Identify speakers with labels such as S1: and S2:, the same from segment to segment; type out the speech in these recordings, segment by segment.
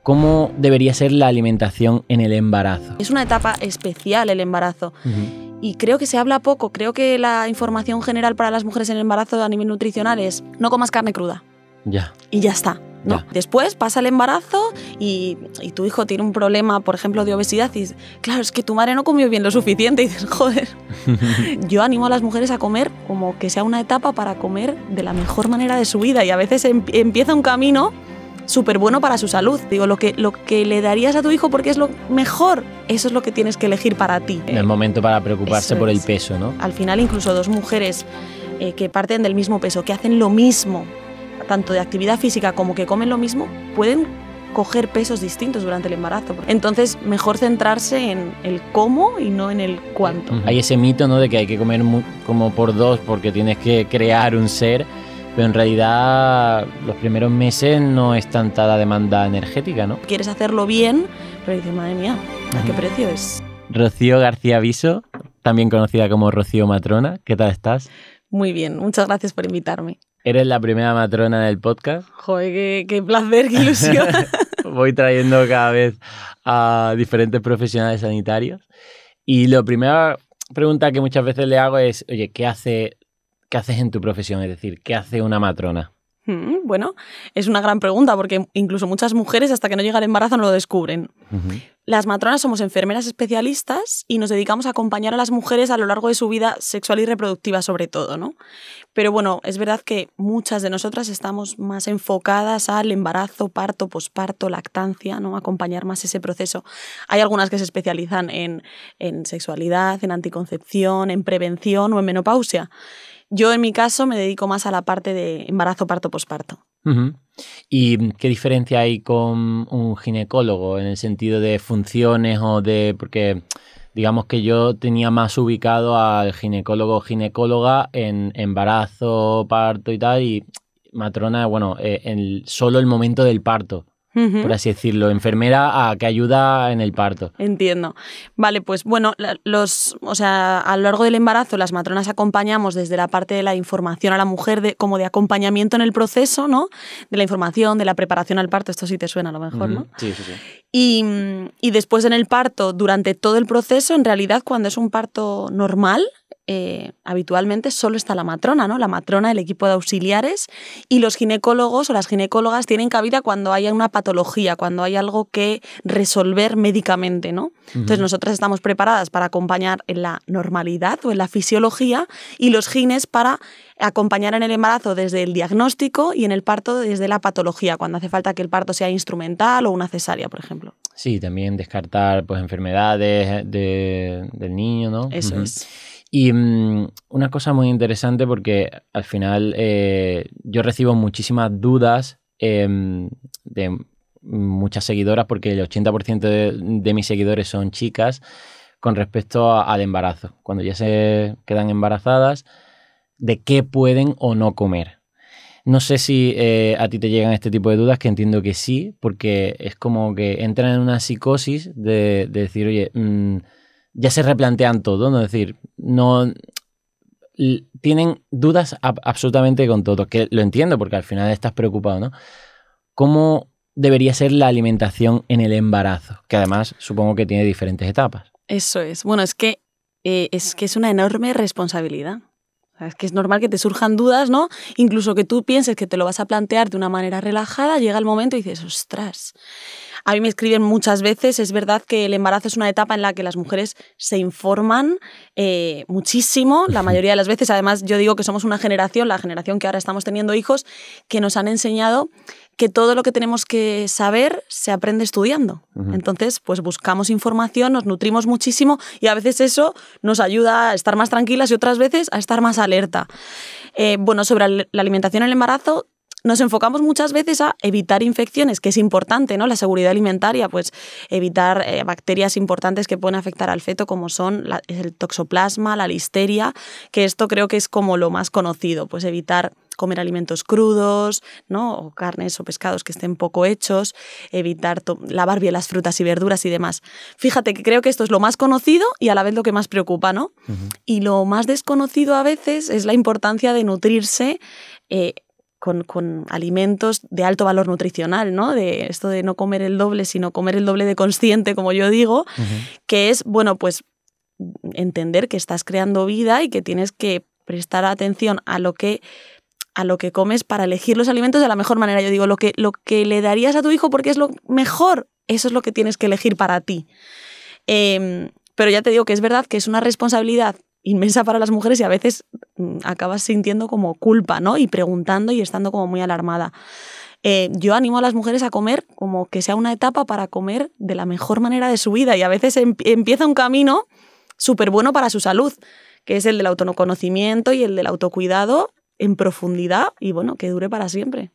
S1: ¿Cómo debería ser la alimentación en el embarazo?
S2: Es una etapa especial el embarazo. Y creo que se habla poco. Creo que la información general para las mujeres en el embarazo a nivel nutricional es no comas carne cruda.
S1: Ya.
S2: Y ya está, ¿no?
S1: Ya.
S2: Después pasa el embarazo y tu hijo tiene un problema, por ejemplo, de obesidad y dices, claro, es que tu madre no comió bien lo suficiente. Y dices, joder. Yo animo a las mujeres a comer como que sea una etapa para comer de la mejor manera de su vida y a veces empieza un camino súper bueno para su salud. Digo, lo que le darías a tu hijo porque es lo mejor, eso es lo que tienes que elegir para ti.
S1: No es momento para preocuparse por el peso, ¿no?
S2: Al final, incluso dos mujeres que parten del mismo peso, que hacen lo mismo, tanto de actividad física como que comen lo mismo, pueden coger pesos distintos durante el embarazo. Entonces, mejor centrarse en el cómo y no en el cuánto.
S1: Hay ese mito, ¿no?, de que hay que comer como por dos porque tienes que crear un ser, pero en realidad los primeros meses no es tanta la demanda energética, ¿no?
S2: Quieres hacerlo bien, pero dices, madre mía, ¿a qué precio es?
S1: Rocío García Viso, también conocida como Rocío Matrona, ¿qué tal estás?
S2: Muy bien, muchas gracias por invitarme.
S1: Eres la primera matrona del podcast.
S2: Joder, qué placer, qué ilusión.
S1: Voy trayendo cada vez a diferentes profesionales sanitarios. Y la primera pregunta que muchas veces le hago es, oye, ¿qué haces en tu profesión? Es decir, ¿qué hace una matrona?
S2: Bueno, es una gran pregunta porque incluso muchas mujeres hasta que no llega el embarazo no lo descubren. Las matronas somos enfermeras especialistas y nos dedicamos a acompañar a las mujeres a lo largo de su vida sexual y reproductiva sobre todo, ¿no? Pero bueno, es verdad que muchas de nosotras estamos más enfocadas al embarazo, parto, posparto, lactancia, ¿no? Acompañar más ese proceso. Hay algunas que se especializan en sexualidad, en anticoncepción, en prevención o en menopausia. Yo, en mi caso, me dedico más a la parte de embarazo, parto, posparto.
S1: ¿Y qué diferencia hay con un ginecólogo en el sentido de funciones o de...? Porque digamos que yo tenía más ubicado al ginecólogo o ginecóloga en embarazo, parto y tal, y matrona, bueno, solo el momento del parto. Por así decirlo, enfermera que ayuda en el parto.
S2: Entiendo. Vale, pues bueno, a lo largo del embarazo las matronas acompañamos desde la parte de la información a la mujer, como de acompañamiento en el proceso, ¿no? De la información, de la preparación al parto, esto sí te suena a lo mejor, ¿no?
S1: Sí.
S2: Y después en el parto, durante todo el proceso, en realidad cuando es un parto normal, habitualmente solo está la matrona, ¿no? La matrona, el equipo de auxiliares, y los ginecólogos o las ginecólogas tienen cabida cuando haya una patología, cuando hay algo que resolver médicamente, ¿no? Entonces nosotras estamos preparadas para acompañar en la normalidad o en la fisiología y los gines para acompañar en el embarazo desde el diagnóstico y en el parto desde la patología, cuando hace falta que el parto sea instrumental o una cesárea, por ejemplo.
S1: Sí, también descartar pues enfermedades del niño, ¿no?
S2: Eso es.
S1: Y una cosa muy interesante porque al final yo recibo muchísimas dudas de muchas seguidoras porque el 80% de mis seguidores son chicas con respecto al embarazo. Cuando ya se quedan embarazadas, de qué pueden o no comer. No sé si a ti te llegan este tipo de dudas, que entiendo que sí, porque es como que entran en una psicosis de decir, oye, ya se replantean todo, ¿no? Es decir, no tienen dudas absolutamente con todo, que lo entiendo porque al final estás preocupado, ¿no? ¿Cómo debería ser la alimentación en el embarazo? Que además supongo que tiene diferentes etapas.
S2: Eso es. Bueno, es que es una enorme responsabilidad. O sea, es que es normal que te surjan dudas, ¿no? Incluso que tú pienses que te lo vas a plantear de una manera relajada, llega el momento y dices, ostras. A mí me escriben muchas veces, es verdad que el embarazo es una etapa en la que las mujeres se informan muchísimo, la mayoría de las veces. Además, yo digo que somos una generación, la generación que ahora estamos teniendo hijos, que nos han enseñado que todo lo que tenemos que saber se aprende estudiando. Entonces, pues buscamos información, nos nutrimos muchísimo y a veces eso nos ayuda a estar más tranquilas y otras veces a estar más alerta. Bueno, sobre la alimentación en el embarazo, nos enfocamos muchas veces a evitar infecciones, que es importante, ¿no? La seguridad alimentaria, pues evitar bacterias importantes que pueden afectar al feto, como son el toxoplasma, la listeria, que esto creo que es como lo más conocido, pues evitar comer alimentos crudos, ¿no? O carnes o pescados que estén poco hechos, evitar lavar bien las frutas y verduras y demás. Fíjate que creo que esto es lo más conocido y a la vez lo que más preocupa, ¿no? Y lo más desconocido a veces es la importancia de nutrirse con alimentos de alto valor nutricional, ¿no? De esto de no comer el doble, sino comer el doble de consciente, como yo digo, que es, bueno, pues entender que estás creando vida y que tienes que prestar atención a lo que comes para elegir los alimentos de la mejor manera. Yo digo, lo que le darías a tu hijo porque es lo mejor, eso es lo que tienes que elegir para ti. Pero ya te digo que es verdad que es una responsabilidad inmensa para las mujeres y a veces acabas sintiendo como culpa, ¿no? Y preguntando y estando como muy alarmada. Yo animo a las mujeres a comer como que sea una etapa para comer de la mejor manera de su vida y a veces empieza un camino súper bueno para su salud, que es el del autoconocimiento y el del autocuidado en profundidad y, bueno, que dure para siempre.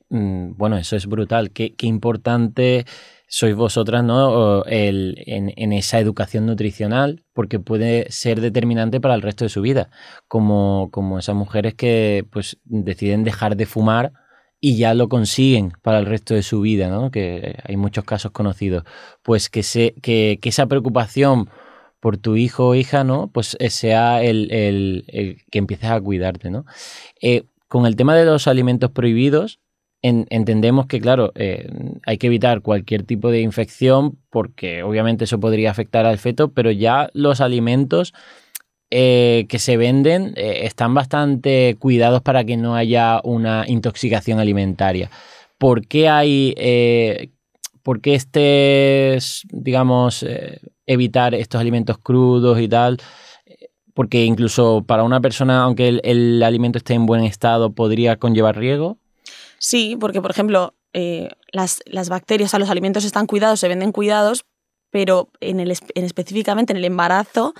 S1: Bueno, eso es brutal. Qué importante sois vosotras, ¿no? En esa educación nutricional, porque puede ser determinante para el resto de su vida, como esas mujeres que pues deciden dejar de fumar y ya lo consiguen para el resto de su vida, ¿no? Que hay muchos casos conocidos. Pues que esa preocupación por tu hijo o hija, ¿no? Pues sea el que empieces a cuidarte, ¿no? Con el tema de los alimentos prohibidos, entendemos que, claro, hay que evitar cualquier tipo de infección porque obviamente eso podría afectar al feto, pero ya los alimentos que se venden están bastante cuidados para que no haya una intoxicación alimentaria. ¿Por qué digamos, evitar estos alimentos crudos y tal? Porque incluso para una persona, aunque el alimento esté en buen estado, podría conllevar riesgo.
S2: Sí, porque, por ejemplo, las bacterias, o sea, los alimentos están cuidados, se venden cuidados, pero específicamente en el embarazo,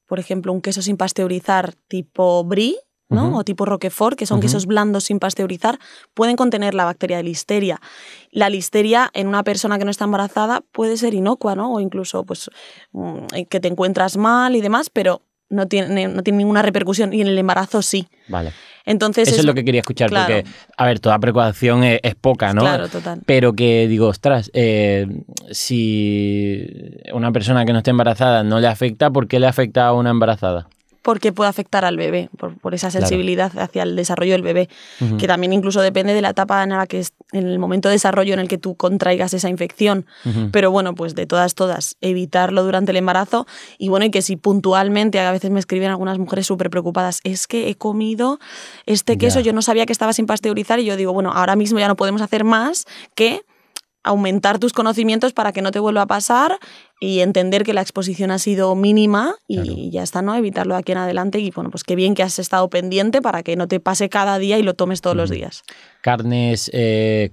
S2: por ejemplo, un queso sin pasteurizar tipo brie, ¿no? O tipo Roquefort, que son quesos blandos sin pasteurizar, pueden contener la bacteria de Listeria. La Listeria en una persona que no está embarazada puede ser inocua, ¿no? O incluso pues, que te encuentras mal y demás, pero no tiene ninguna repercusión, y en el embarazo sí.
S1: Vale.
S2: Entonces
S1: eso es lo que quería escuchar, claro. Porque, a ver, toda precaución es poca, ¿no?
S2: Claro, total.
S1: Pero que digo, ostras, si una persona que no esté embarazada no le afecta, ¿por qué le afecta a una embarazada?
S2: Porque puede afectar al bebé, por esa sensibilidad, claro, hacia el desarrollo del bebé, que también incluso depende de la etapa en la que en el momento de desarrollo en el que tú contraigas esa infección. Pero bueno, pues de todas, evitarlo durante el embarazo. Y bueno, y que si puntualmente, a veces me escriben algunas mujeres súper preocupadas, es que he comido este queso, yo no sabía que estaba sin pasteurizar, y yo digo, bueno, ahora mismo ya no podemos hacer más que aumentar tus conocimientos para que no te vuelva a pasar y entender que la exposición ha sido mínima y claro, ya está, ¿no? Evitarlo de aquí en adelante. Y bueno, pues qué bien que has estado pendiente para que no te pase cada día y lo tomes todos los días.
S1: Carnes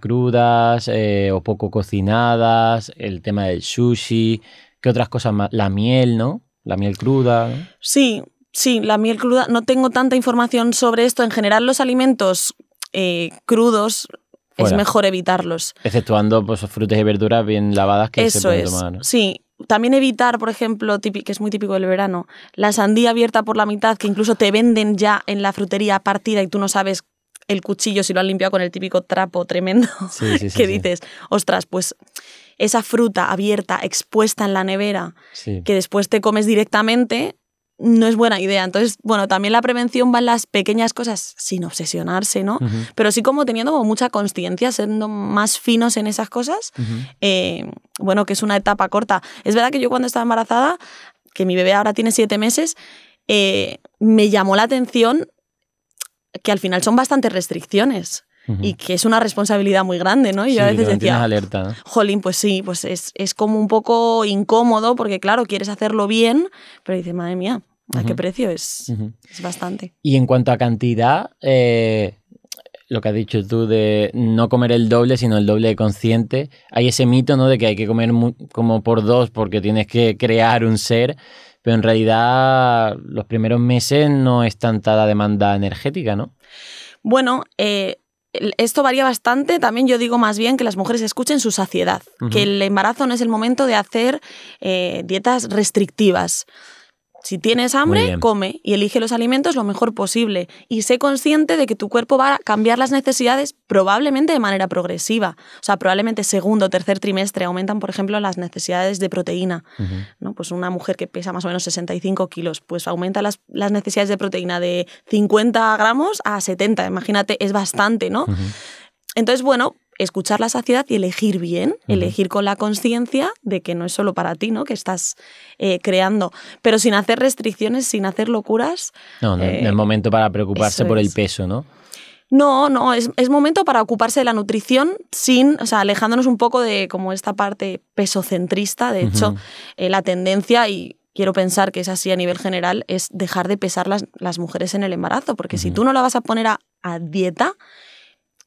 S1: crudas o poco cocinadas, el tema del sushi, ¿qué otras cosas más? La miel, ¿no? La miel cruda, ¿no?
S2: Sí, la miel cruda. No tengo tanta información sobre esto. En general, los alimentos crudos fuera, es mejor evitarlos.
S1: Exceptuando pues, frutas y verduras bien lavadas que eso se pueden tomar, ¿no?
S2: Sí. También evitar, por ejemplo, que es muy típico del verano, la sandía abierta por la mitad, que incluso te venden ya en la frutería partida y tú no sabes el cuchillo si lo han limpiado con el típico trapo tremendo que dices, ostras, pues esa fruta abierta, expuesta en la nevera, que después te comes directamente, no es buena idea. Entonces, bueno, también la prevención va en las pequeñas cosas, sin obsesionarse, ¿no? Pero sí como teniendo como mucha consciencia, siendo más finos en esas cosas. Bueno, que es una etapa corta. Es verdad que yo cuando estaba embarazada, que mi bebé ahora tiene 7 meses, me llamó la atención que al final son bastantes restricciones. Y que es una responsabilidad muy grande, ¿no? Y yo a veces decía,
S1: alerta, ¿no?
S2: Jolín, pues sí, pues es como un poco incómodo porque, claro, quieres hacerlo bien, pero dices, madre mía, ¿a qué precio? Es bastante.
S1: Y en cuanto a cantidad, lo que has dicho tú de no comer el doble, sino el doble de consciente, hay ese mito, ¿no? De que hay que comer como por 2 porque tienes que crear un ser, pero en realidad los primeros meses no es tanta la demanda energética, ¿no?
S2: Bueno, esto varía bastante. También yo digo más bien que las mujeres escuchen su saciedad, que el embarazo no es el momento de hacer dietas restrictivas. Si tienes hambre, come y elige los alimentos lo mejor posible. Y sé consciente de que tu cuerpo va a cambiar las necesidades probablemente de manera progresiva. O sea, probablemente segundo o tercer trimestre aumentan, por ejemplo, las necesidades de proteína. ¿No? Pues una mujer que pesa más o menos 65 kilos, pues aumenta las necesidades de proteína de 50 gramos a 70. Imagínate, es bastante, ¿no? Entonces, bueno, escuchar la saciedad y elegir bien, elegir con la conciencia de que no es solo para ti, ¿no? Que estás creando, pero sin hacer restricciones, sin hacer locuras.
S1: No es momento para preocuparse por el peso, ¿no?
S2: No, es momento para ocuparse de la nutrición o sea, alejándonos un poco de como esta parte pesocentrista. De hecho, la tendencia, y quiero pensar que es así a nivel general, es dejar de pesar las mujeres en el embarazo, porque si tú no la vas a poner a dieta,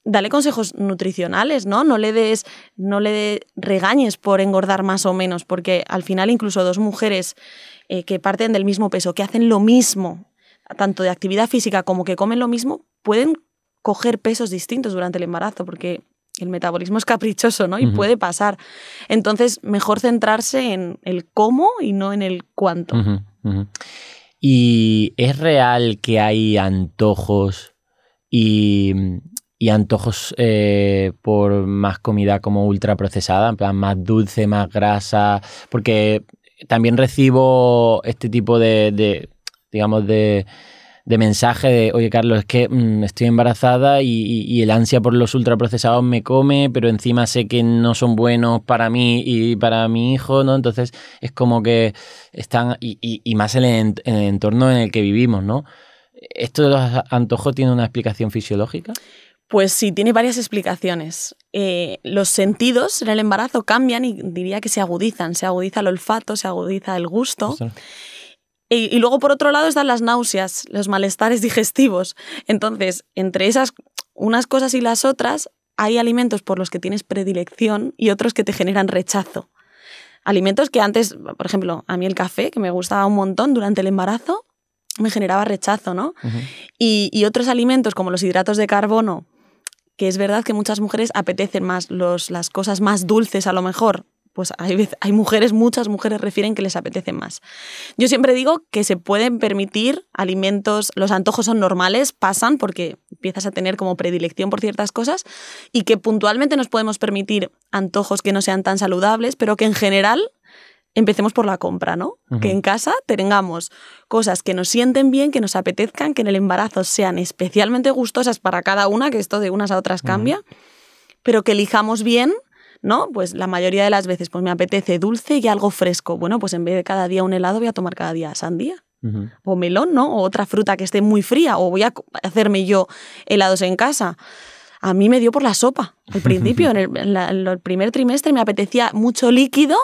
S2: dale consejos nutricionales, ¿no? No le regañes por engordar más o menos, porque al final incluso dos mujeres que parten del mismo peso, que hacen lo mismo, tanto de actividad física como que comen lo mismo, pueden coger pesos distintos durante el embarazo, porque el metabolismo es caprichoso, ¿no? Y puede pasar. Entonces, mejor centrarse en el cómo y no en el cuánto.
S1: ¿Y es real que hay antojos y antojos por más comida como ultraprocesada, en plan más dulce, más grasa? Porque también recibo este tipo de mensaje de, oye, Carlos, es que estoy embarazada y el ansia por los ultraprocesados me come, pero encima sé que no son buenos para mí y para mi hijo, ¿no? Entonces es como que están, y más en el entorno en el que vivimos, ¿no? ¿Esto de los antojos tiene una explicación fisiológica?
S2: Pues sí, tiene varias explicaciones. Los sentidos en el embarazo cambian y diría que se agudizan. Se agudiza el olfato, se agudiza el gusto. Y luego, por otro lado, están las náuseas, los malestares digestivos. Entonces, entre esas, unas cosas y las otras, hay alimentos por los que tienes predilección y otros que te generan rechazo. Alimentos que antes, por ejemplo, a mí el café, que me gustaba un montón durante el embarazo, me generaba rechazo, ¿no? Y otros alimentos como los hidratos de carbono, que es verdad que muchas mujeres apetecen más las cosas más dulces a lo mejor, pues hay muchas mujeres refieren que les apetecen más. Yo siempre digo que se pueden permitir alimentos, los antojos son normales, pasan porque empiezas a tener como predilección por ciertas cosas y que puntualmente nos podemos permitir antojos que no sean tan saludables, pero que en general empecemos por la compra, ¿no? Que en casa tengamos cosas que nos sienten bien, que nos apetezcan, que en el embarazo sean especialmente gustosas para cada una, que esto de unas a otras cambia, pero que elijamos bien, ¿no? Pues la mayoría de las veces pues me apetece dulce y algo fresco. Bueno, pues en vez de cada día un helado voy a tomar cada día sandía. O melón, ¿no? O otra fruta que esté muy fría, o voy a hacerme yo helados en casa. A mí me dio por la sopa al principio. en el primer trimestre me apetecía mucho líquido.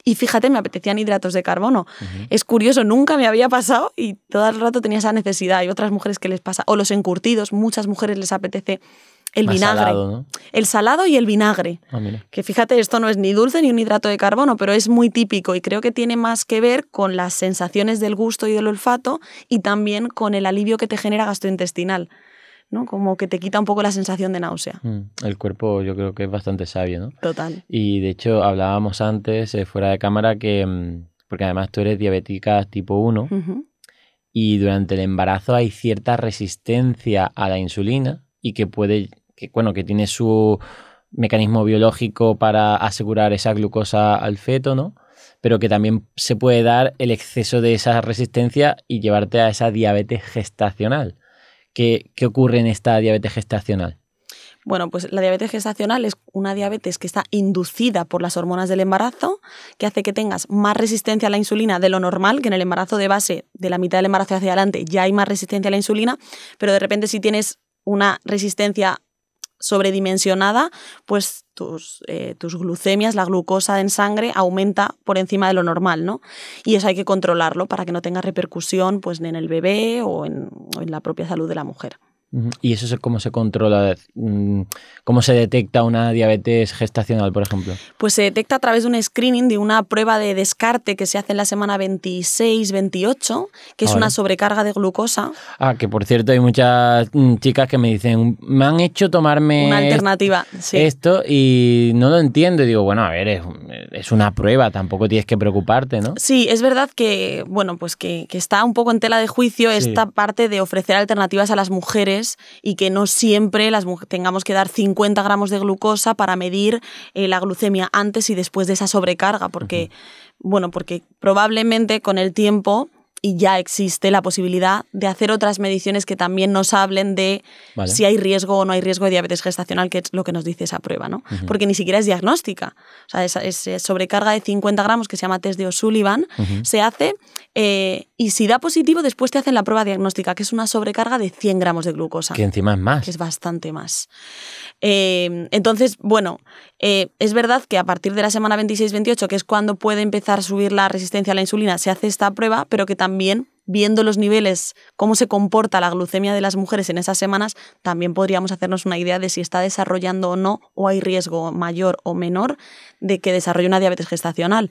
S2: Y fíjate, me apetecían hidratos de carbono. Es curioso, nunca me había pasado y todo el rato tenía esa necesidad. Hay otras mujeres que les pasa. O los encurtidos, muchas mujeres les apetece el más vinagre. Salado, ¿no? El salado y el vinagre. Que fíjate, esto no es ni dulce ni un hidrato de carbono, pero es muy típico y creo que tiene más que ver con las sensaciones del gusto y del olfato y también con el alivio que te genera gastrointestinal, ¿no? Como que te quita un poco la sensación de náusea.
S1: El cuerpo yo creo que es bastante sabio, ¿no?
S2: Total.
S1: Y de hecho hablábamos antes, fuera de cámara, que porque además tú eres diabética tipo 1 y durante el embarazo hay cierta resistencia a la insulina y que tiene su mecanismo biológico para asegurar esa glucosa al feto, ¿no? Pero que también se puede dar el exceso de esa resistencia y llevarte a esa diabetes gestacional. ¿Qué ocurre en esta diabetes gestacional?
S2: Bueno, pues la diabetes gestacional es una diabetes que está inducida por las hormonas del embarazo, que hace que tengas más resistencia a la insulina de lo normal, que en el embarazo de base, de la mitad del embarazo hacia adelante, ya hay más resistencia a la insulina, pero de repente si tienes una resistencia sobredimensionada, pues tus glucemias, la glucosa en sangre, aumenta por encima de lo normal, ¿no? Y eso hay que controlarlo para que no tenga repercusión pues, en el bebé o en la propia salud de la mujer.
S1: ¿Y eso es cómo se controla? ¿Cómo se detecta una diabetes gestacional, por ejemplo?
S2: Pues se detecta a través de un screening, de una prueba de descarte que se hace en la semana 26-28, que es una sobrecarga de glucosa.
S1: Que por cierto hay muchas chicas que me dicen, me han hecho tomarme
S2: una alternativa, sí.
S1: Esto y no lo entiendo. Y digo, bueno, a ver, es una prueba, tampoco tienes que preocuparte, ¿no?
S2: Sí, es verdad que, bueno, pues que está un poco en tela de juicio esta parte de ofrecer alternativas a las mujeres y que no siempre tengamos que dar 50 gramos de glucosa para medir la glucemia antes y después de esa sobrecarga, porque, bueno, porque probablemente con el tiempo y ya existe la posibilidad de hacer otras mediciones que también nos hablen de si hay riesgo o no hay riesgo de diabetes gestacional, que es lo que nos dice esa prueba, ¿no? Porque ni siquiera es diagnóstica. O sea, esa sobrecarga de 50 gramos que se llama test de O'Sullivan se hace y si da positivo, después te hacen la prueba diagnóstica, que es una sobrecarga de 100 gramos de glucosa.
S1: Que encima es más.
S2: Que es bastante más. Entonces, bueno, es verdad que a partir de la semana 26-28, que es cuando puede empezar a subir la resistencia a la insulina, se hace esta prueba, pero que también, viendo los niveles, cómo se comporta la glucemia de las mujeres en esas semanas, también podríamos hacernos una idea de si está desarrollando o no, o hay riesgo mayor o menor de que desarrolle una diabetes gestacional.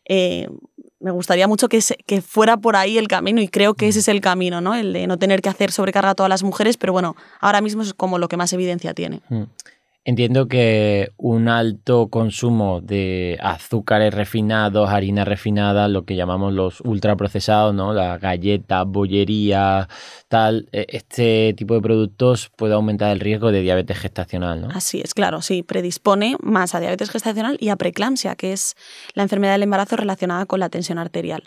S2: Me gustaría mucho que fuera por ahí el camino y creo que ese es el camino, ¿no? El de no tener que hacer sobrecarga a todas las mujeres, pero bueno, ahora mismo es como lo que más evidencia tiene.
S1: Entiendo que un alto consumo de azúcares refinados, harinas refinadas, lo que llamamos los ultraprocesados, ¿no? Las galletas, bollería, tal, este tipo de productos puede aumentar el riesgo de diabetes gestacional, ¿no?
S2: Así es, claro, sí, predispone más a diabetes gestacional y a preeclampsia, que es la enfermedad del embarazo relacionada con la tensión arterial.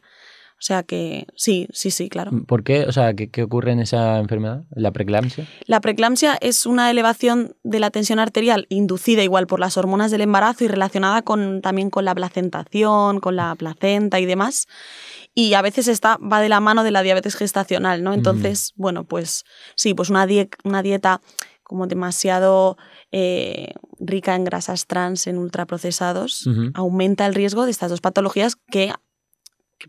S2: O sea que sí, claro.
S1: ¿Por qué? O sea, ¿qué ocurre en esa enfermedad, la preeclampsia?
S2: La preeclampsia es una elevación de la tensión arterial inducida igual por las hormonas del embarazo y relacionada también con la placentación, con la placenta y demás. Y a veces va de la mano de la diabetes gestacional, ¿no? Entonces, bueno, pues sí, pues una dieta como demasiado rica en grasas trans, en ultraprocesados, aumenta el riesgo de estas dos patologías que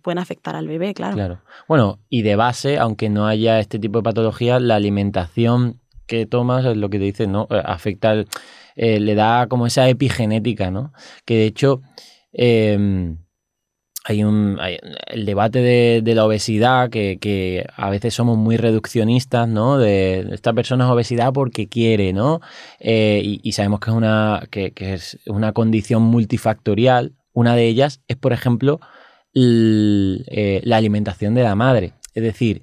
S2: pueden afectar al bebé, claro.
S1: Bueno, y de base, aunque no haya este tipo de patología, la alimentación que tomas es lo que te dice, ¿no? Afecta, le da como esa epigenética, ¿no? Que de hecho hay el debate de la obesidad, que a veces somos muy reduccionistas, ¿no? De esta persona es obesidad porque quiere, ¿no? Y sabemos que es una condición multifactorial. Una de ellas es, por ejemplo, la alimentación de la madre. Es decir,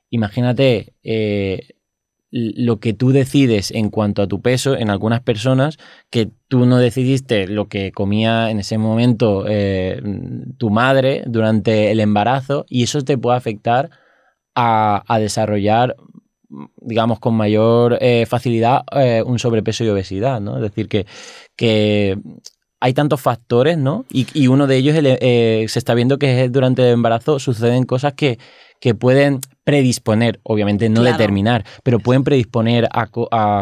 S1: imagínate lo que tú decides en cuanto a tu peso en algunas personas, que tú no decidiste lo que comía en ese momento tu madre durante el embarazo, y eso te puede afectar a desarrollar, digamos, con mayor facilidad un sobrepeso y obesidad, ¿no? Es decir, que hay tantos factores, ¿no? Y uno de ellos se está viendo que durante el embarazo suceden cosas que pueden predisponer, obviamente no determinar, pero pueden predisponer a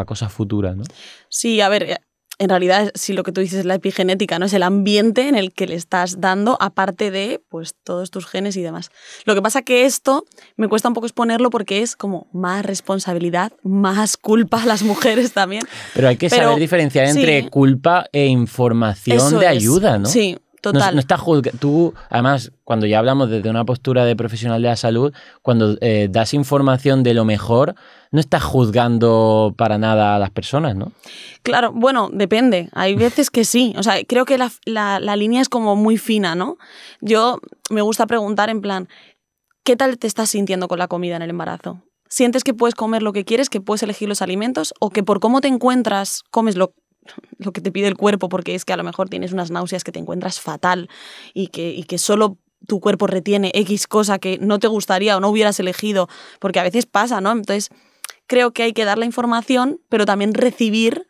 S1: cosas futuras, ¿no?
S2: Sí, a ver, en realidad, si lo que tú dices es la epigenética, ¿no? Es el ambiente en el que le estás dando, aparte de pues todos tus genes y demás. Lo que pasa que esto me cuesta un poco exponerlo porque es como más responsabilidad, más culpa a las mujeres también.
S1: Pero hay que saber diferenciar entre culpa e información de ayuda, ¿no?
S2: Sí. Total.
S1: No estás juzgando. Tú, además, cuando ya hablamos desde una postura de profesional de la salud, cuando das información de lo mejor, no estás juzgando para nada a las personas, ¿no?
S2: Claro, bueno, depende. Hay veces que sí. O sea, creo que la línea es como muy fina, ¿no? Yo me gusta preguntar en plan, ¿qué tal te estás sintiendo con la comida en el embarazo? ¿Sientes que puedes comer lo que quieres, que puedes elegir los alimentos, o que por cómo te encuentras comes lo que te pide el cuerpo, porque es que a lo mejor tienes unas náuseas que te encuentras fatal y que solo tu cuerpo retiene X cosa que no te gustaría o no hubieras elegido, porque a veces pasa, ¿no? Entonces, creo que hay que dar la información, pero también recibir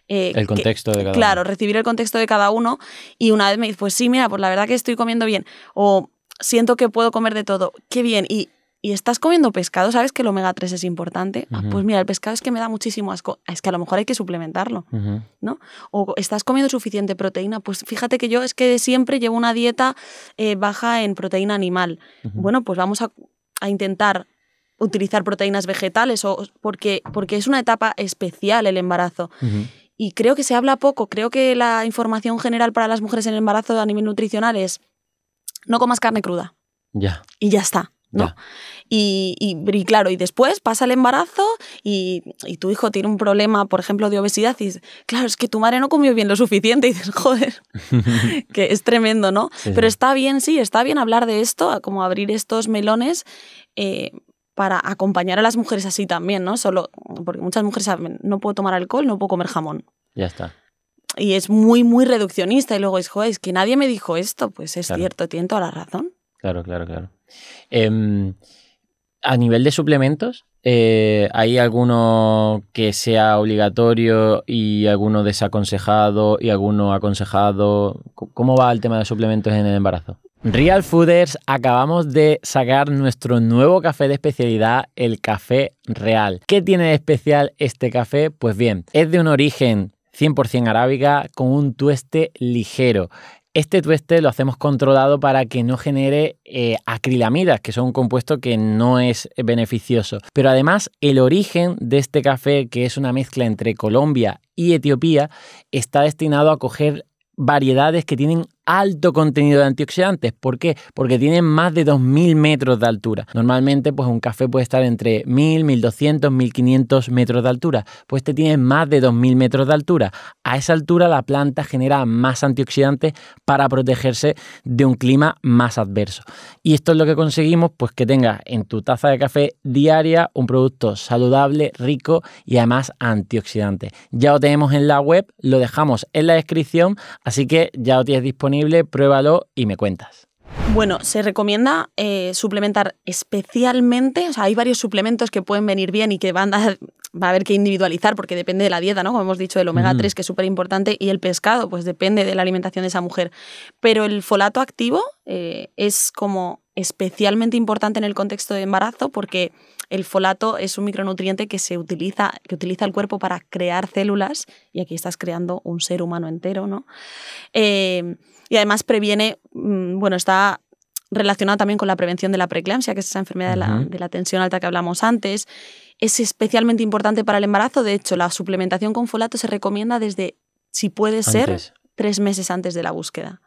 S1: el contexto de cada uno.
S2: Claro, recibir el contexto de cada uno, y una vez me dices, pues sí, mira, pues la verdad que estoy comiendo bien, o siento que puedo comer de todo, qué bien, y estás comiendo pescado, ¿sabes que el omega 3 es importante? Pues mira, el pescado es que me da muchísimo asco, es que a lo mejor hay que suplementarlo, ¿no? O estás comiendo suficiente proteína, pues fíjate que yo es que siempre llevo una dieta baja en proteína animal. Bueno, pues vamos a intentar utilizar proteínas vegetales o porque es una etapa especial el embarazo. Y creo que se habla poco. Creo que la información general para las mujeres en el embarazo a nivel nutricional es no comas carne cruda.
S1: Ya.
S2: Y ya está, ¿no?
S1: Ya.
S2: Y claro, y después pasa el embarazo y tu hijo tiene un problema, por ejemplo, de obesidad y dices, claro, es que tu madre no comió bien lo suficiente. Y dices, joder, que es tremendo, ¿no?
S1: Sí,
S2: Pero
S1: sí.
S2: está bien hablar de esto, como abrir estos melones para acompañar a las mujeres así también, ¿no? Solo porque muchas mujeres saben, no puedo tomar alcohol, no puedo comer jamón.
S1: Ya está.
S2: Y es muy, muy reduccionista y luego es, joder, es que nadie me dijo esto. Pues es cierto, tienen toda la razón.
S1: Claro. A nivel de suplementos, ¿hay alguno que sea obligatorio y alguno desaconsejado y alguno aconsejado? ¿Cómo va el tema de suplementos en el embarazo? Real Fooders, acabamos de sacar nuestro nuevo café de especialidad, el Café Real. ¿Qué tiene de especial este café? Pues bien, es de un origen 100% arábiga con un tueste ligero. Este tueste lo hacemos controlado para que no genere acrilamidas, que son un compuesto que no es beneficioso. Pero además el origen de este café, que es una mezcla entre Colombia y Etiopía, está destinado a coger variedades que tienen alto contenido de antioxidantes. ¿Por qué? Porque tienen más de 2.000 metros de altura. Normalmente, pues un café puede estar entre 1.000, 1.200, 1.500 metros de altura. Pues este tiene más de 2.000 metros de altura. A esa altura la planta genera más antioxidantes para protegerse de un clima más adverso. Y esto es lo que conseguimos, pues que tengas en tu taza de café diaria un producto saludable, rico y además antioxidante. Ya lo tenemos en la web, lo dejamos en la descripción, así que ya lo tienes disponible, pruébalo y me cuentas.
S2: Bueno, se recomienda suplementar especialmente, o sea, hay varios suplementos que pueden venir bien y que va a haber que individualizar porque depende de la dieta, ¿no? Como hemos dicho, el omega 3, que es súper importante, y el pescado, pues depende de la alimentación de esa mujer. Pero el folato activo es como especialmente importante en el contexto de embarazo porque el folato es un micronutriente que utiliza el cuerpo para crear células, y aquí estás creando un ser humano entero, ¿no? Y además previene, está relacionado también con la prevención de la preeclampsia, que es esa enfermedad de la tensión alta que hablamos antes. Es especialmente importante para el embarazo. De hecho, la suplementación con folato se recomienda desde, si puede ser, 3 meses antes de la búsqueda.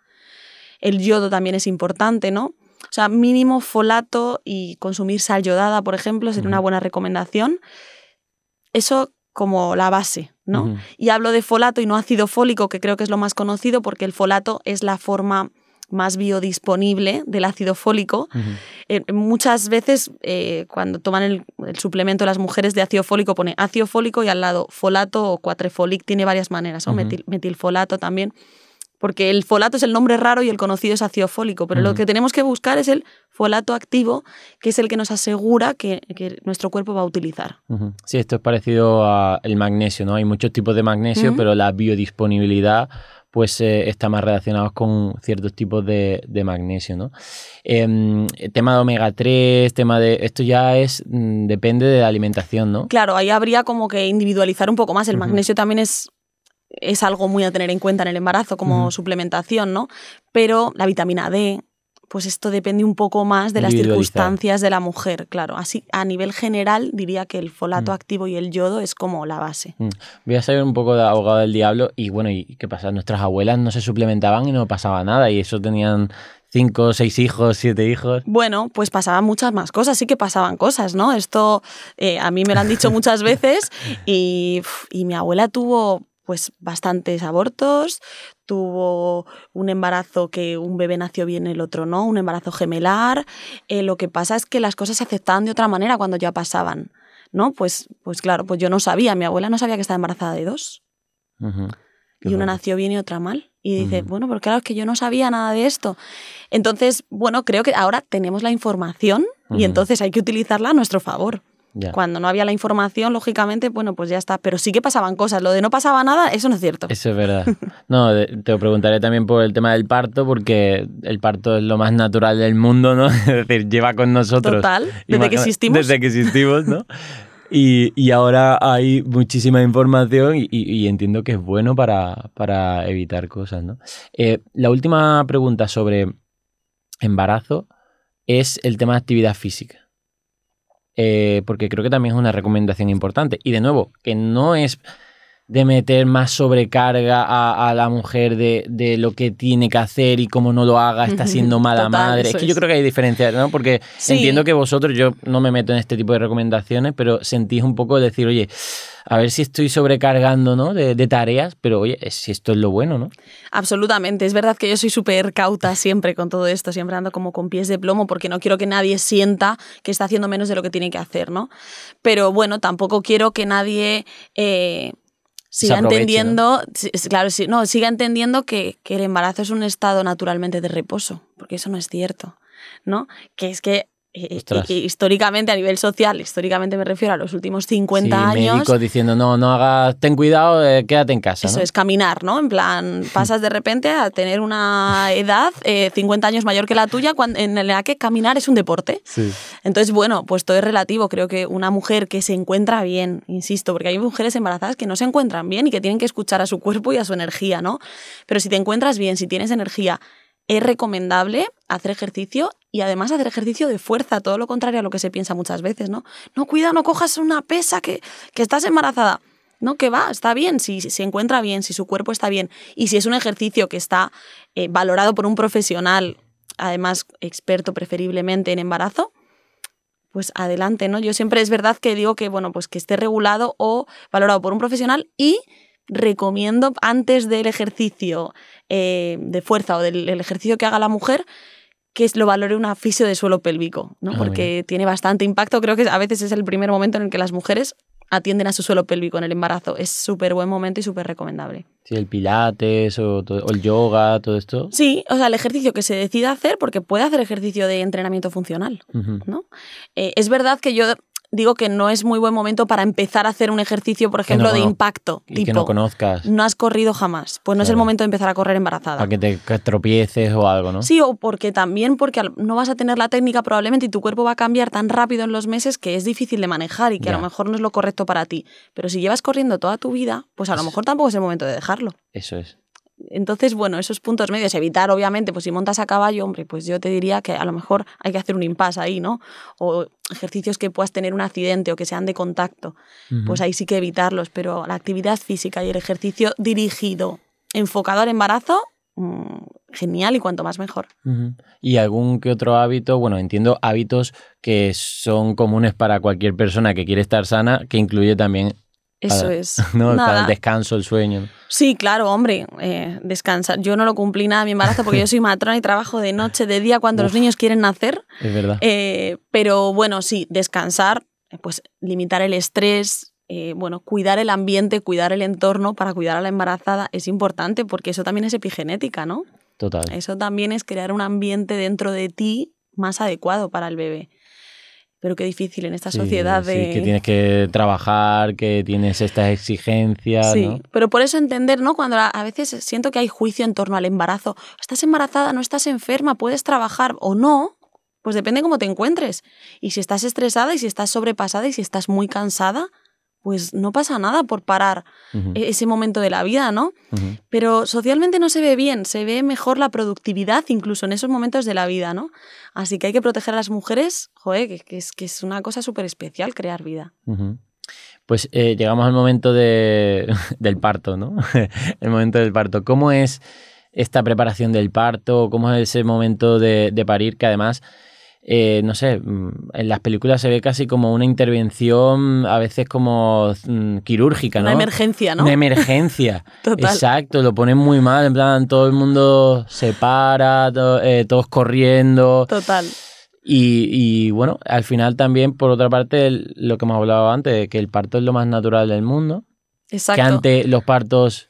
S2: El yodo también es importante, ¿no? O sea, mínimo folato y consumir sal yodada, por ejemplo, sería una buena recomendación. Eso como la base, ¿no? Y hablo de folato y no ácido fólico, que creo que es lo más conocido, porque el folato es la forma más biodisponible del ácido fólico. Muchas veces cuando toman el suplemento las mujeres de ácido fólico pone ácido fólico y al lado folato o cuatrefolic, tiene varias maneras, ¿no? Metilfolato también. Porque el folato es el nombre raro y el conocido es ácido fólico, pero lo que tenemos que buscar es el folato activo, que es el que nos asegura que nuestro cuerpo va a utilizar.
S1: Sí, esto es parecido al magnesio, ¿no? Hay muchos tipos de magnesio, pero la biodisponibilidad pues está más relacionada con ciertos tipos de magnesio, ¿no? Tema de omega 3, esto ya depende de la alimentación, ¿no?
S2: Claro, ahí habría como que individualizar un poco más. El magnesio también es algo muy a tener en cuenta en el embarazo como suplementación, ¿no? Pero la vitamina D, pues esto depende un poco más de las circunstancias de la mujer, claro. Así, a nivel general, diría que el folato activo y el yodo es como la base.
S1: Voy a salir un poco de abogado del diablo y bueno, ¿y qué pasa? Nuestras abuelas no se suplementaban y no pasaba nada y eso tenían 5, 6 hijos, 7 hijos.
S2: Bueno, pues pasaban muchas más cosas, sí que pasaban cosas, ¿no? Esto a mí me lo han dicho muchas veces y mi abuela tuvo pues bastantes abortos, tuvo un embarazo que un bebé nació bien, el otro no, un embarazo gemelar. Lo que pasa es que las cosas se aceptaban de otra manera cuando ya pasaban, ¿no? Pues claro, pues yo no sabía, mi abuela no sabía que estaba embarazada de 2. Y una nació bien y otra mal. Y dice, bueno, pero claro, es que yo no sabía nada de esto. Entonces, bueno, creo que ahora tenemos la información y entonces hay que utilizarla a nuestro favor. Ya. Cuando no había la información, lógicamente, bueno, pues ya está. Pero sí que pasaban cosas. Lo de no pasaba nada, eso no es cierto.
S1: Eso es verdad. No, te lo preguntaré también por el tema del parto, porque el parto es lo más natural del mundo, ¿no? Es decir, lleva con nosotros.
S2: Total, desde que existimos.
S1: Desde que existimos, ¿no? Y ahora hay muchísima información y entiendo que es bueno para evitar cosas, ¿no? La última pregunta sobre embarazo es el tema de actividad física. porque creo que también es una recomendación importante. Y de nuevo, que no es de meter más sobrecarga a la mujer de lo que tiene que hacer y como no lo haga está siendo mala
S2: Total,
S1: madre. Es que yo creo que hay diferencias, ¿no? Porque entiendo que vosotros, yo no me meto en este tipo de recomendaciones, pero sentís un poco decir, oye, a ver si estoy sobrecargando, ¿no? de tareas, pero oye, si esto es lo bueno, ¿no?
S2: Absolutamente. Es verdad que yo soy súper cauta siempre con todo esto, siempre ando como con pies de plomo porque no quiero que nadie sienta que está haciendo menos de lo que tiene que hacer, ¿no? Pero bueno, tampoco quiero que nadie... siga entendiendo, ¿no? Claro, siga entendiendo que el embarazo es un estado naturalmente de reposo, porque eso no es cierto, ¿no? Que es que históricamente, a nivel social, históricamente me refiero a los últimos 50 años...
S1: médicos diciendo, no hagas, ten cuidado, quédate en casa,
S2: Eso
S1: ¿no?
S2: es caminar, ¿no? En plan, pasas de repente a tener una edad 50 años mayor que la tuya en la que caminar es un deporte.
S1: Sí.
S2: Entonces, bueno, pues todo es relativo. Creo que una mujer que se encuentra bien, insisto, porque hay mujeres embarazadas que no se encuentran bien y que tienen que escuchar a su cuerpo y a su energía, ¿no? Pero si te encuentras bien, si tienes energía, es recomendable hacer ejercicio y además hacer ejercicio de fuerza, todo lo contrario a lo que se piensa muchas veces, ¿no? No, cuida, no cojas una pesa que estás embarazada. No, que va, está bien, si se encuentra bien, si su cuerpo está bien y si es un ejercicio que está valorado por un profesional, además experto preferiblemente en embarazo, pues adelante, ¿no? Yo siempre es verdad que digo que, bueno, pues que esté regulado o valorado por un profesional y recomiendo antes del ejercicio de fuerza o del ejercicio que haga la mujer que lo valore una fisio de suelo pélvico, ¿no? Porque tiene bastante impacto. Creo que a veces es el primer momento en el que las mujeres atienden a su suelo pélvico en el embarazo. Es súper buen momento y súper recomendable.
S1: Sí, el pilates o el yoga, todo esto.
S2: Sí, o sea, el ejercicio que se decida hacer, porque puede hacer ejercicio de entrenamiento funcional, ¿no? Es verdad que yo digo que no es muy buen momento para empezar a hacer un ejercicio, por ejemplo, de impacto.
S1: Y que no conozcas.
S2: No has corrido jamás. Pues no es el momento de empezar a correr embarazada.
S1: Para que te tropieces o algo, ¿no?
S2: Sí, o porque no vas a tener la técnica probablemente y tu cuerpo va a cambiar tan rápido en los meses que es difícil de manejar y que a lo mejor no es lo correcto para ti. Pero si llevas corriendo toda tu vida, pues a lo mejor tampoco es el momento de dejarlo.
S1: Eso es.
S2: Entonces, bueno, esos puntos medios, evitar, obviamente, pues si montas a caballo, hombre, pues yo te diría que a lo mejor hay que hacer un impasse ahí, ¿no? O ejercicios que puedas tener un accidente o que sean de contacto, pues ahí sí que evitarlos, pero la actividad física y el ejercicio dirigido, enfocado al embarazo, genial y cuanto más mejor.
S1: ¿Y algún que otro hábito? Bueno, entiendo hábitos que son comunes para cualquier persona que quiere estar sana, que incluye también...
S2: Eso es.
S1: ¿no? El descanso, el sueño.
S2: Sí, claro, hombre, descansar. Yo no lo cumplí nada en mi embarazo porque yo soy matrona y trabajo de noche, de día, cuando los niños quieren nacer.
S1: Es verdad.
S2: Pero bueno, sí, descansar, pues limitar el estrés, bueno, cuidar el ambiente, cuidar el entorno para cuidar a la embarazada es importante porque eso también es epigenética, ¿no?
S1: Total.
S2: Eso también es crear un ambiente dentro de ti más adecuado para el bebé. Pero qué difícil en esta sociedad de...
S1: Sí, que tienes que trabajar, que tienes estas exigencias,
S2: sí,
S1: ¿no?
S2: Pero por eso entender, ¿no? Cuando a veces siento que hay juicio en torno al embarazo. ¿Estás embarazada? ¿No estás enferma? ¿Puedes trabajar o no? Pues depende cómo te encuentres. Y si estás estresada y si estás sobrepasada y si estás muy cansada, pues no pasa nada por parar ese momento de la vida, ¿no? Pero socialmente no se ve bien, se ve mejor la productividad incluso en esos momentos de la vida, ¿no? Así que hay que proteger a las mujeres, joder, que es una cosa súper especial crear vida.
S1: Pues llegamos al momento del parto, ¿no? El momento del parto. ¿Cómo es esta preparación del parto? ¿Cómo es ese momento de parir? Que además... no sé, en las películas se ve casi como una intervención a veces como quirúrgica, ¿no?
S2: Una emergencia, ¿no?
S1: Una emergencia.
S2: Total.
S1: Exacto, lo ponen muy mal, en plan, todo el mundo se para, todos corriendo.
S2: Total.
S1: Y bueno, al final también, por otra parte, lo que hemos hablado antes, de que el parto es lo más natural del mundo.
S2: Exacto.
S1: Que antes los partos...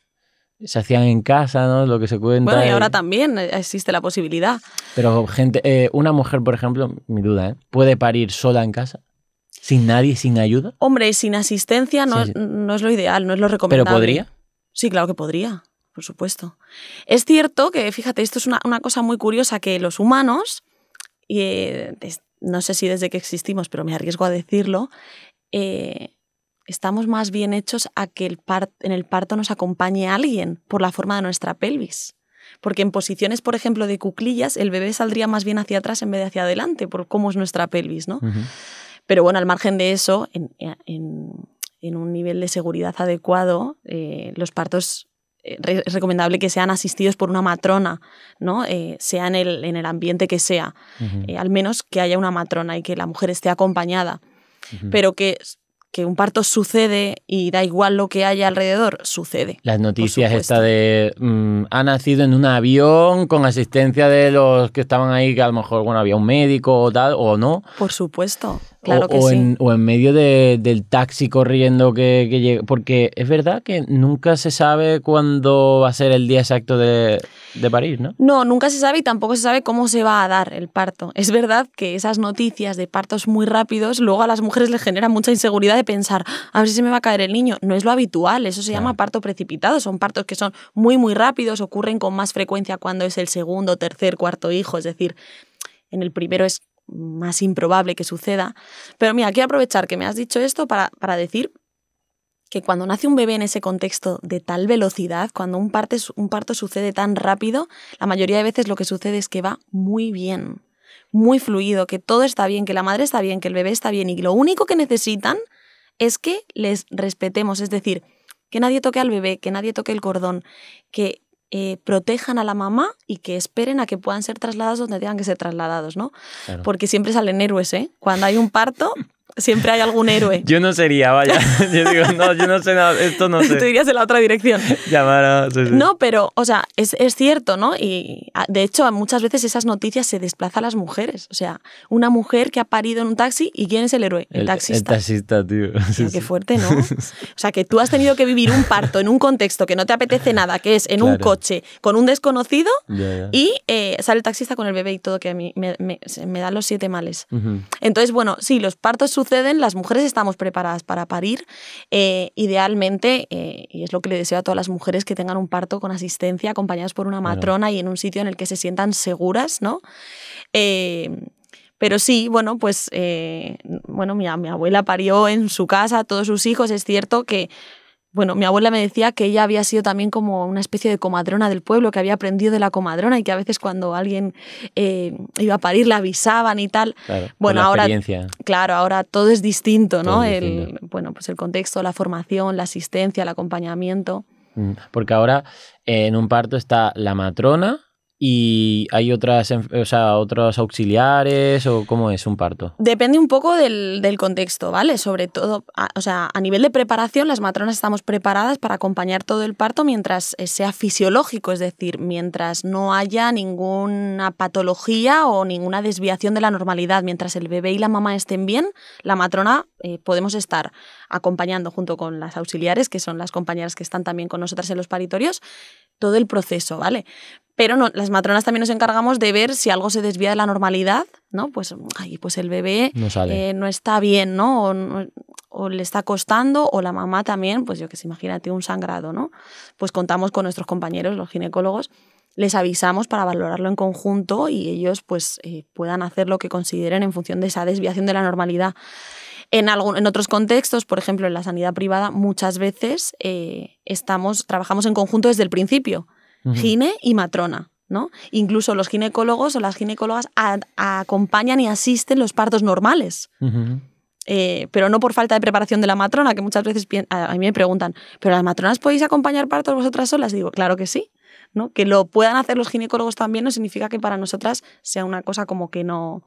S1: se hacían en casa, ¿no? Lo que se cuenta.
S2: Bueno, y ahora también existe la posibilidad.
S1: Pero gente, una mujer, por ejemplo, mi duda, ¿puede parir sola en casa? ¿Sin nadie, sin ayuda?
S2: Hombre, sin asistencia no es lo ideal, no es lo recomendable.
S1: ¿Pero podría?
S2: Sí, claro que podría, por supuesto. Es cierto que, fíjate, esto es una cosa muy curiosa, que los humanos, no sé si desde que existimos, pero me arriesgo a decirlo, estamos más bien hechos a que en el parto nos acompañe alguien por la forma de nuestra pelvis. Porque en posiciones, por ejemplo, de cuclillas, el bebé saldría más bien hacia atrás en vez de hacia adelante, por cómo es nuestra pelvis, ¿no? Pero bueno, al margen de eso, en un nivel de seguridad adecuado, los partos es recomendable que sean asistidos por una matrona, ¿no? Sea en el ambiente que sea. Al menos que haya una matrona y que la mujer esté acompañada. Pero que un parto sucede y da igual lo que haya alrededor, sucede.
S1: Las noticias esta de ha nacido en un avión con asistencia de los que estaban ahí, que a lo mejor bueno había un médico o tal, o no.
S2: Por supuesto, claro que sí.
S1: O en medio del taxi corriendo que llega. Porque es verdad que nunca se sabe cuándo va a ser el día exacto de parir, ¿no?
S2: No, nunca se sabe y tampoco se sabe cómo se va a dar el parto. Es verdad que esas noticias de partos muy rápidos luego a las mujeres les generan mucha inseguridad de pensar, a ver si se me va a caer el niño. No es lo habitual, eso se llama parto precipitado. Son partos que son muy, muy rápidos, ocurren con más frecuencia cuando es el segundo, tercer, cuarto hijo. Es decir, en el primero es más improbable que suceda. Pero mira, quiero aprovechar que me has dicho esto para decir que cuando nace un bebé en ese contexto de tal velocidad, cuando un parto sucede tan rápido, la mayoría de veces lo que sucede es que va muy bien, muy fluido, que todo está bien, que la madre está bien, que el bebé está bien y lo único que necesitan es que les respetemos, es decir, que nadie toque al bebé, que nadie toque el cordón, que protejan a la mamá y que esperen a que puedan ser trasladados donde tengan que ser trasladados, ¿no? Claro. Porque siempre salen héroes, ¿eh? Cuando hay un parto, siempre hay algún héroe.
S1: Yo no sería, vaya. Yo digo, no, yo no sé nada, esto no sé.
S2: Tú irías en la otra dirección.
S1: Llamar sí.
S2: No, pero, o sea, es cierto, ¿no? Y de hecho, muchas veces esas noticias se desplazan a las mujeres. O sea, una mujer que ha parido en un taxi, ¿y quién es el héroe? El taxista.
S1: El taxista, tío.
S2: Sí, qué fuerte, ¿no? O sea, que tú has tenido que vivir un parto en un contexto que no te apetece nada, que es en un coche con un desconocido y sale el taxista con el bebé y todo, que a mí me dan los 7 males. Entonces, bueno, sí, los partos suceden, las mujeres estamos preparadas para parir. Idealmente, y es lo que le deseo a todas las mujeres, que tengan un parto con asistencia, acompañadas por una matrona y en un sitio en el que se sientan seguras, ¿no? Pero sí, bueno, pues mi abuela parió en su casa a todos sus hijos. Es cierto que, bueno, mi abuela me decía que ella había sido también como una especie de comadrona del pueblo, que había aprendido de la comadrona y que a veces cuando alguien iba a parir le avisaban y tal.
S1: Claro,
S2: bueno, ahora, claro, ahora todo es distinto, ¿no?
S1: Distinto.
S2: Pues el contexto, la formación, la asistencia, el acompañamiento.
S1: Porque ahora en un parto está la matrona y hay otros auxiliares, o ¿cómo es un parto?
S2: Depende un poco del contexto, ¿vale? Sobre todo, a nivel de preparación, las matronas estamos preparadas para acompañar todo el parto mientras sea fisiológico, es decir, mientras no haya ninguna patología o ninguna desviación de la normalidad. Mientras el bebé y la mamá estén bien, la matrona podemos estar acompañando junto con las auxiliares, que son las compañeras que están también con nosotras en los paritorios, todo el proceso, ¿vale? Pero no, las matronas también nos encargamos de ver si algo se desvía de la normalidad, ¿no? Pues el bebé no está bien, ¿no? O le está costando, o la mamá también, pues yo que sé, imagínate un sangrado, ¿no? Pues contamos con nuestros compañeros, los ginecólogos, les avisamos para valorarlo en conjunto y ellos pues puedan hacer lo que consideren en función de esa desviación de la normalidad. En otros contextos, por ejemplo en la sanidad privada, muchas veces trabajamos en conjunto desde el principio. Gine y matrona, ¿no? Incluso los ginecólogos o las ginecólogas acompañan y asisten los partos normales. Pero no por falta de preparación de la matrona, que muchas veces a mí me preguntan, ¿pero las matronas podéis acompañar partos vosotras solas? Y digo, claro que sí, ¿no? Que lo puedan hacer los ginecólogos también no significa que para nosotras sea una cosa como que no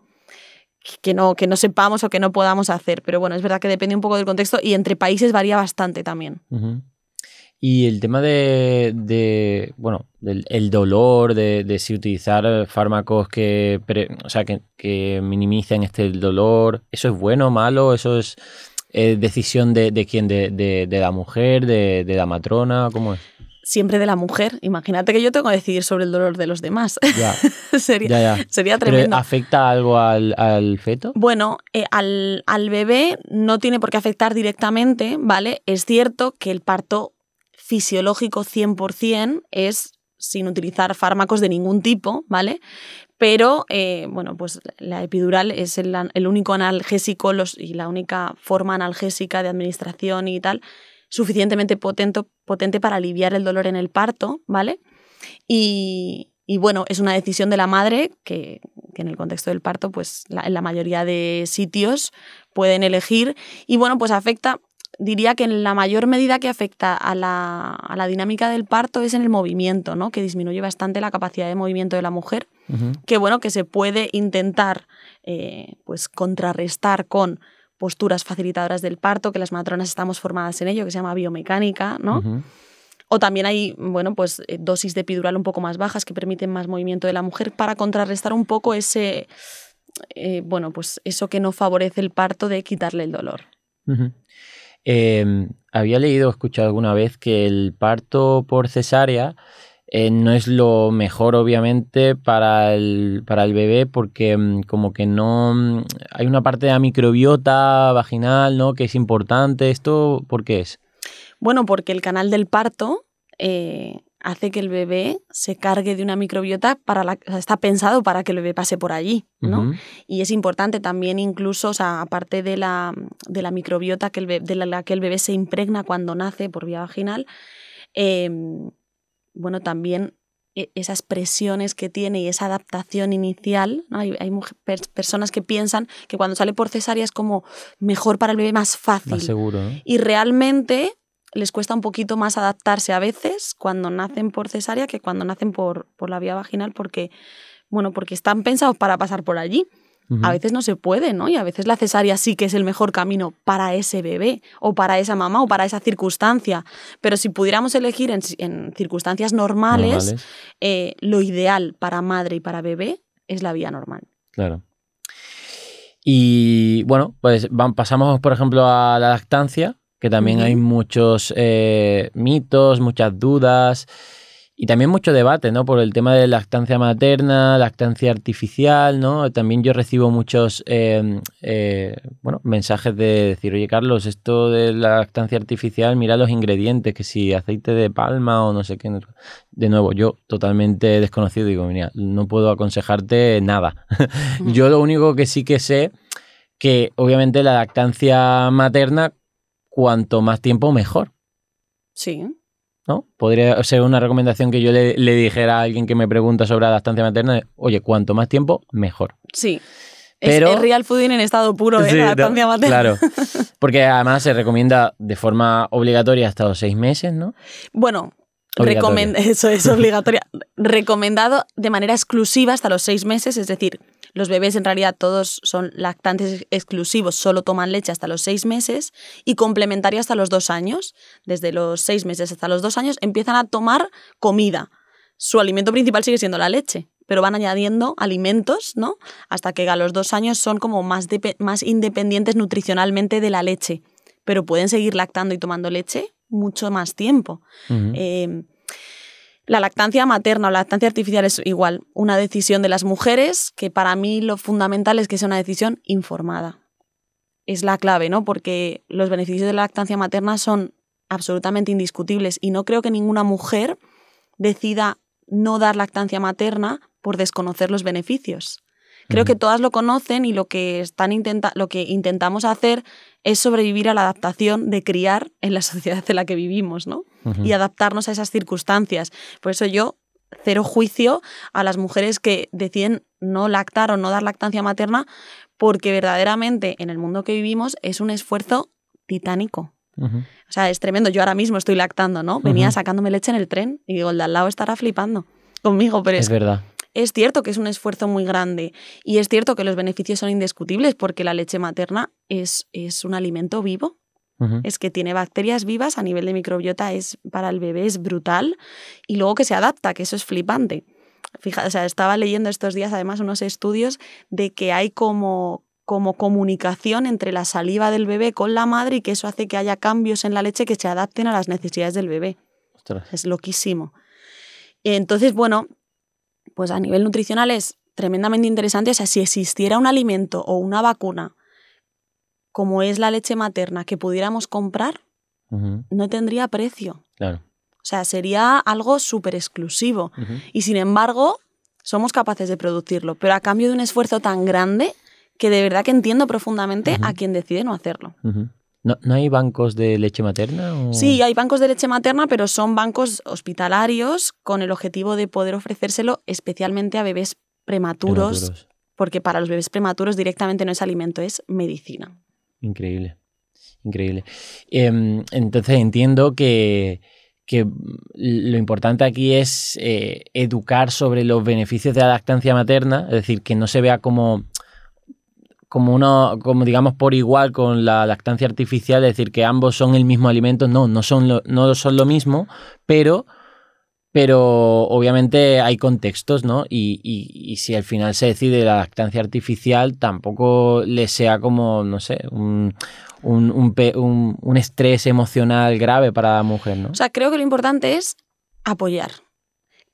S2: sepamos o que no podamos hacer. Pero bueno, es verdad que depende un poco del contexto y entre países varía bastante también.
S1: Y el tema del dolor, de si utilizar fármacos que minimicen el dolor, ¿eso es bueno o malo? ¿Eso es decisión de quién? ¿De la mujer? ¿De la matrona? ¿Cómo es?
S2: Siempre de la mujer. Imagínate que yo tengo que decidir sobre el dolor de los demás. Ya. Sería tremendo.
S1: ¿Pero afecta algo al feto?
S2: Bueno, al bebé no tiene por qué afectar directamente, ¿vale? Es cierto que el parto fisiológico 100% es sin utilizar fármacos de ningún tipo, ¿vale? Pero, pues la epidural es el único analgésico y la única forma analgésica de administración y tal, suficientemente potente para aliviar el dolor en el parto, ¿vale? Y bueno, es una decisión de la madre que en el contexto del parto, pues en la mayoría de sitios pueden elegir. Y bueno, pues diría que en la mayor medida que afecta a la dinámica del parto es en el movimiento, ¿no? Que disminuye bastante la capacidad de movimiento de la mujer, que bueno, que se puede intentar pues contrarrestar con posturas facilitadoras del parto, que las matronas estamos formadas en ello, que se llama biomecánica, ¿no? O también hay, bueno, pues dosis de epidural un poco más bajas que permiten más movimiento de la mujer para contrarrestar un poco ese, bueno, pues eso que no favorece el parto de quitarle el dolor.
S1: Había leído o escuchado alguna vez que el parto por cesárea no es lo mejor, obviamente, para el bebé, porque como que no... Hay una parte de la microbiota vaginal, ¿no?, que es importante. ¿Esto por qué es?
S2: Bueno, porque el canal del parto hace que el bebé se cargue de una microbiota está pensado para que el bebé pase por allí, ¿no? Y es importante también incluso, o sea, aparte de la microbiota de la que el bebé se impregna cuando nace por vía vaginal, bueno, también esas presiones que tiene y esa adaptación inicial, ¿no? Hay personas que piensan que cuando sale por cesárea es como mejor para el bebé, más fácil.
S1: Más seguro, ¿no?
S2: Y realmente les cuesta un poquito más adaptarse a veces cuando nacen por cesárea que cuando nacen por la vía vaginal, porque están pensados para pasar por allí. A veces no se puede, ¿no? Y a veces la cesárea sí que es el mejor camino para ese bebé o para esa mamá o para esa circunstancia. Pero si pudiéramos elegir en circunstancias normales. Lo ideal para madre y para bebé es la vía normal.
S1: Claro. Y bueno, pues pasamos, por ejemplo, a la lactancia, que también hay muchos mitos, muchas dudas y también mucho debate, ¿no? Por el tema de lactancia materna, lactancia artificial, ¿no? También yo recibo muchos mensajes de decir, oye, Carlos, esto de la lactancia artificial, mira los ingredientes, que si aceite de palma o no sé qué. De nuevo, yo totalmente desconocido, digo, mira, no puedo aconsejarte nada. Yo lo único que sí que sé, que obviamente la lactancia materna, cuanto más tiempo, mejor.
S2: Sí.
S1: ¿No? Podría ser una recomendación que yo le dijera a alguien que me pregunta sobre la lactancia materna, oye, cuanto más tiempo, mejor.
S2: Sí. Pero, es real fooding en estado puro, sí, la lactancia materna.
S1: Claro, porque además se recomienda de forma obligatoria hasta los 6 meses, ¿no?
S2: Bueno, eso es obligatoria. Recomendado de manera exclusiva hasta los 6 meses, es decir, los bebés en realidad todos son lactantes exclusivos, solo toman leche hasta los 6 meses y complementario hasta los 2 años. Desde los 6 meses hasta los 2 años empiezan a tomar comida. Su alimento principal sigue siendo la leche, pero van añadiendo alimentos, ¿no? Hasta que a los 2 años son como más independientes nutricionalmente de la leche, pero pueden seguir lactando y tomando leche mucho más tiempo. La lactancia materna o la lactancia artificial es igual una decisión de las mujeres, que para mí lo fundamental es que sea una decisión informada. Es la clave, ¿no? Porque los beneficios de la lactancia materna son absolutamente indiscutibles y no creo que ninguna mujer decida no dar lactancia materna por desconocer los beneficios. Creo que todas lo conocen y lo que intentamos hacer es sobrevivir a la adaptación de criar en la sociedad en la que vivimos, ¿no? Y adaptarnos a esas circunstancias. Por eso yo cero juicio a las mujeres que deciden no lactar o no dar lactancia materna, porque verdaderamente en el mundo que vivimos es un esfuerzo titánico. O sea, es tremendo. Yo ahora mismo estoy lactando, ¿no? Venía sacándome leche en el tren y digo, el de al lado estará flipando conmigo, pero
S1: es verdad.
S2: Es cierto que es un esfuerzo muy grande y es cierto que los beneficios son indiscutibles porque la leche materna es un alimento vivo. Es que tiene bacterias vivas, a nivel de microbiota para el bebé es brutal y luego que se adapta, que eso es flipante. Fíjate, o sea, estaba leyendo estos días además unos estudios de que hay como comunicación entre la saliva del bebé con la madre y que eso hace que haya cambios en la leche que se adapten a las necesidades del bebé.
S1: Ostras.
S2: Es loquísimo. Entonces, bueno, pues a nivel nutricional es tremendamente interesante. O sea, si existiera un alimento o una vacuna como es la leche materna que pudiéramos comprar, no tendría precio.
S1: Claro.
S2: O sea, sería algo súper exclusivo. Y sin embargo, somos capaces de producirlo, pero a cambio de un esfuerzo tan grande que de verdad que entiendo profundamente a quien decide no hacerlo.
S1: ¿No hay bancos de leche materna? ¿O?
S2: Sí, hay bancos de leche materna, pero son bancos hospitalarios con el objetivo de poder ofrecérselo especialmente a bebés prematuros. porque para los bebés prematuros directamente no es alimento, es medicina.
S1: Increíble, increíble. Entonces entiendo que lo importante aquí es educar sobre los beneficios de la lactancia materna, es decir, que no se vea como digamos por igual con la lactancia artificial, es decir, que ambos son el mismo alimento. No son lo mismo, pero obviamente hay contextos, ¿no? Y si al final se decide la lactancia artificial, tampoco le sea como, no sé, un estrés emocional grave para la mujer, ¿no?
S2: O sea, creo que lo importante es apoyar.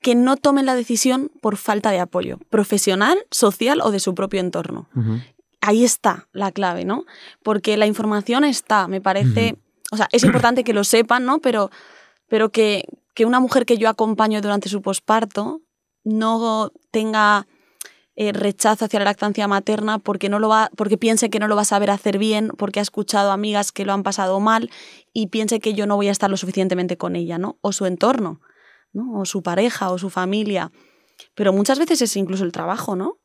S2: Que no tomen la decisión por falta de apoyo profesional, social o de su propio entorno.
S1: Uh-huh.
S2: Ahí está la clave, ¿no? Porque la información está, me parece... Uh-huh. O sea, es importante que lo sepan, ¿no? Pero que una mujer que yo acompaño durante su posparto no tenga rechazo hacia la lactancia materna porque piense que no lo va a saber hacer bien, porque ha escuchado amigas que lo han pasado mal y piense que yo no voy a estar lo suficientemente con ella, ¿no? O su entorno, ¿no? O su pareja o su familia. Pero muchas veces es incluso el trabajo, ¿no?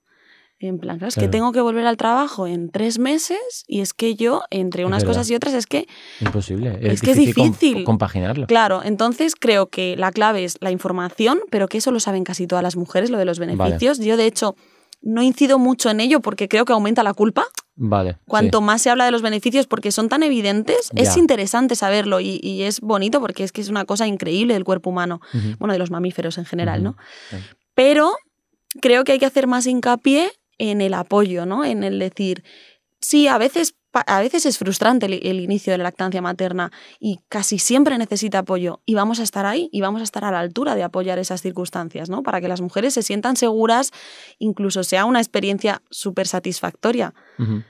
S2: En plan, claro, es que tengo que volver al trabajo en 3 meses y es que yo, entre unas cosas y otras, es que...
S1: Imposible.
S2: Es que es difícil
S1: compaginarlo.
S2: Claro, entonces creo que la clave es la información, pero que eso lo saben casi todas las mujeres, lo de los beneficios. Vale. Yo, de hecho, no incido mucho en ello porque creo que aumenta la culpa.
S1: Vale.
S2: Cuanto más se habla de los beneficios porque son tan evidentes, es interesante saberlo y es bonito porque es que es una cosa increíble del cuerpo humano, uh-huh. Bueno, de los mamíferos en general, ¿no? Uh-huh. Pero creo que hay que hacer más hincapié en el apoyo, ¿no? En el decir, sí, a veces es frustrante el inicio de la lactancia materna y casi siempre necesita apoyo y vamos a estar ahí y vamos a estar a la altura de apoyar esas circunstancias, ¿no? Para que las mujeres se sientan seguras, incluso sea una experiencia súper satisfactoria. Uh-huh.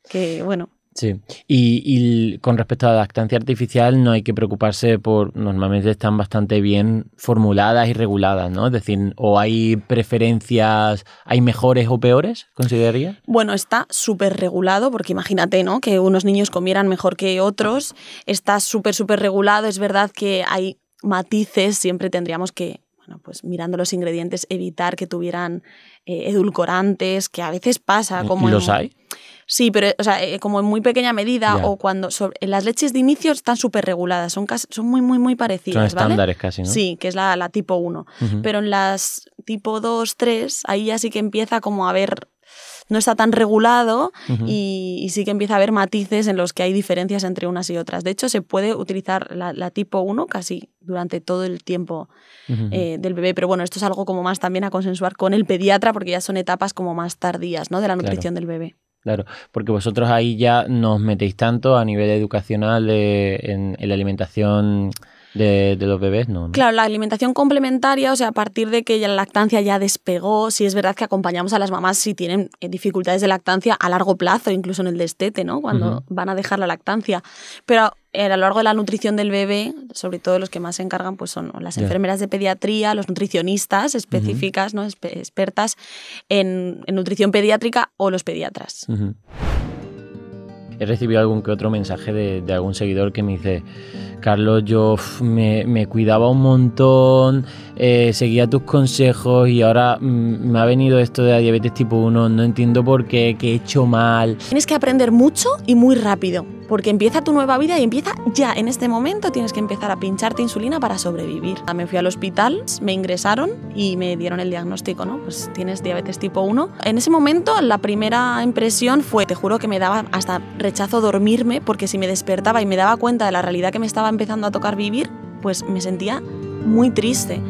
S2: Que, bueno...
S1: Sí, y con respecto a la lactancia artificial no hay que preocuparse normalmente están bastante bien formuladas y reguladas, ¿no? Es decir, ¿o hay preferencias, hay mejores o peores, considerarías?
S2: Bueno, está súper regulado, porque imagínate, ¿no? Que unos niños comieran mejor que otros, está súper regulado, es verdad que hay matices, siempre tendríamos que, bueno, pues mirando los ingredientes, evitar que tuvieran edulcorantes, que a veces pasa.
S1: ¿Y los hay?
S2: Sí, pero o sea, como en muy pequeña medida o cuando... en las leches de inicio están súper reguladas, son muy parecidas,
S1: son estándares,
S2: ¿vale?
S1: Casi, ¿no?
S2: Sí, que es la tipo 1. Uh-huh. Pero en las tipo 2, 3, ahí ya sí que empieza como a haber... No está tan regulado uh-huh. y sí que empieza a haber matices en los que hay diferencias entre unas y otras. De hecho, se puede utilizar la tipo 1 casi durante todo el tiempo uh-huh. Del bebé. Pero bueno, esto es algo como más también a consensuar con el pediatra porque ya son etapas como más tardías, ¿no? De la nutrición del bebé.
S1: Claro, porque vosotros ahí ya nos metéis tanto a nivel educacional en la alimentación de los bebés, ¿no?
S2: Claro, la alimentación complementaria, o sea, a partir de que ya la lactancia ya despegó, sí es verdad que acompañamos a las mamás si tienen dificultades de lactancia a largo plazo, incluso en el destete, ¿no? Cuando uh-huh. van a dejar la lactancia. Pero a lo largo de la nutrición del bebé, sobre todo los que más se encargan pues son las enfermeras de pediatría, los nutricionistas específicas, uh-huh. ¿no? Expertas en nutrición pediátrica o los pediatras.
S1: Uh-huh. He recibido algún que otro mensaje de algún seguidor que me dice: Carlos, yo me cuidaba un montón, seguía tus consejos y ahora me ha venido esto de la diabetes tipo 1, no entiendo por qué he hecho mal.
S2: Tienes que aprender mucho y muy rápido, porque empieza tu nueva vida y empieza ya, en este momento tienes que empezar a pincharte insulina para sobrevivir. Me fui al hospital, me ingresaron y me dieron el diagnóstico, ¿no? Pues tienes diabetes tipo 1. En ese momento la primera impresión fue, te juro que me daba hasta rechazo dormirme, porque si me despertaba y me daba cuenta de la realidad que me estaba empezando a tocar vivir, pues me sentía muy triste.